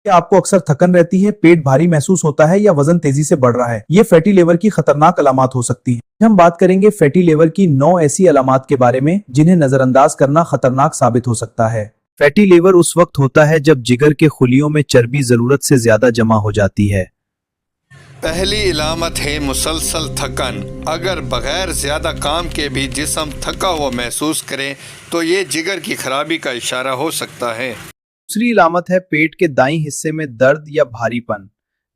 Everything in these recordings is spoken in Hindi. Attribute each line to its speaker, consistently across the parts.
Speaker 1: क्या आपको अक्सर थकन रहती है, पेट भारी महसूस होता है या वजन तेजी से बढ़ रहा है? ये फैटी लिवर की खतरनाक अलामत हो सकती हैं। हम बात करेंगे फैटी लिवर की 9 ऐसी अलामत के बारे में जिन्हें नजरअंदाज करना खतरनाक साबित हो सकता है। फैटी लिवर उस वक्त होता है जब जिगर के खुलियों में चर्बी जरूरत से ज्यादा जमा हो जाती है।
Speaker 2: पहली इलामत है मुसलसल थकन। अगर बगैर ज्यादा काम के भी जिस्म थका हुआ महसूस करें तो ये जिगर की खराबी का इशारा हो सकता है।
Speaker 1: दूसरी इलामत है पेट के दाईं हिस्से में दर्द या भारीपन,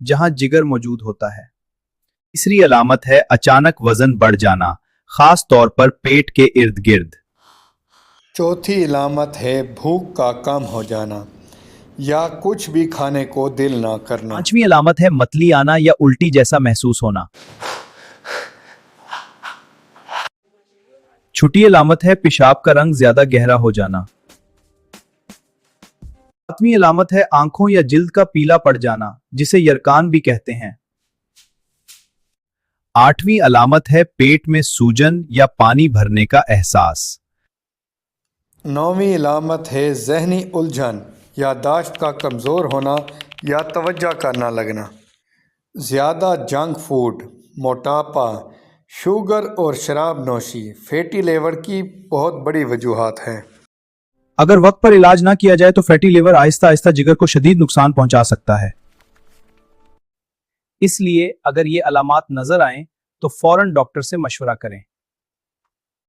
Speaker 1: जहां जिगर मौजूद होता है। तीसरी अलामत है अचानक वजन बढ़ जाना, खास तौर पर पेट के इर्द गिर्द।
Speaker 2: चौथी इलामत है भूख का कम हो जाना या कुछ भी खाने को दिल ना करना।
Speaker 1: पांचवी अलामत है मतली आना या उल्टी जैसा महसूस होना। छठी अलामत है पेशाब का रंग ज्यादा गहरा हो जाना। सातवीं अलामत है आंखों या जिल्द का पीला पड़ जाना, जिसे यरकान भी कहते हैं। आठवीं अलामत है पेट में सूजन या पानी भरने का एहसास।
Speaker 2: नौवीं इलामत है जहनी उलझन, याददाश्त का कमज़ोर होना या तवज्जो का ना लगना। ज़्यादा जंक फूड, मोटापा, शुगर और शराब नोशी फैटी लिवर की बहुत बड़ी वजूहात हैं।
Speaker 1: अगर वक्त पर इलाज ना किया जाए तो फैटी लिवर आहिस्ता आहिस्ता जिगर को शदीद नुकसान पहुंचा सकता है। इसलिए अगर ये अलामात नजर आए तो फौरन डॉक्टर से मशवरा करें।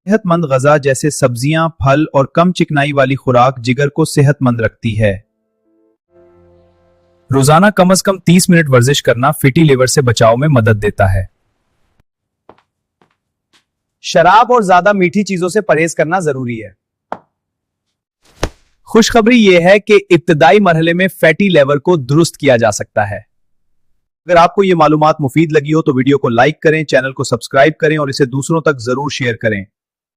Speaker 1: सेहतमंद गजा जैसे सब्जियां, फल और कम चिकनाई वाली खुराक जिगर को सेहतमंद रखती है। रोजाना कम से कम 30 मिनट वर्जिश करना फैटी लिवर से बचाव में मदद देता है। शराब और ज्यादा मीठी चीजों से परहेज करना जरूरी है। खुशखबरी यह है कि इब्तदाई मरहले में फैटी लिवर को दुरुस्त किया जा सकता है। अगर आपको यह मालूमात मुफीद लगी हो तो वीडियो को लाइक करें, चैनल को सब्सक्राइब करें और इसे दूसरों तक जरूर शेयर करें।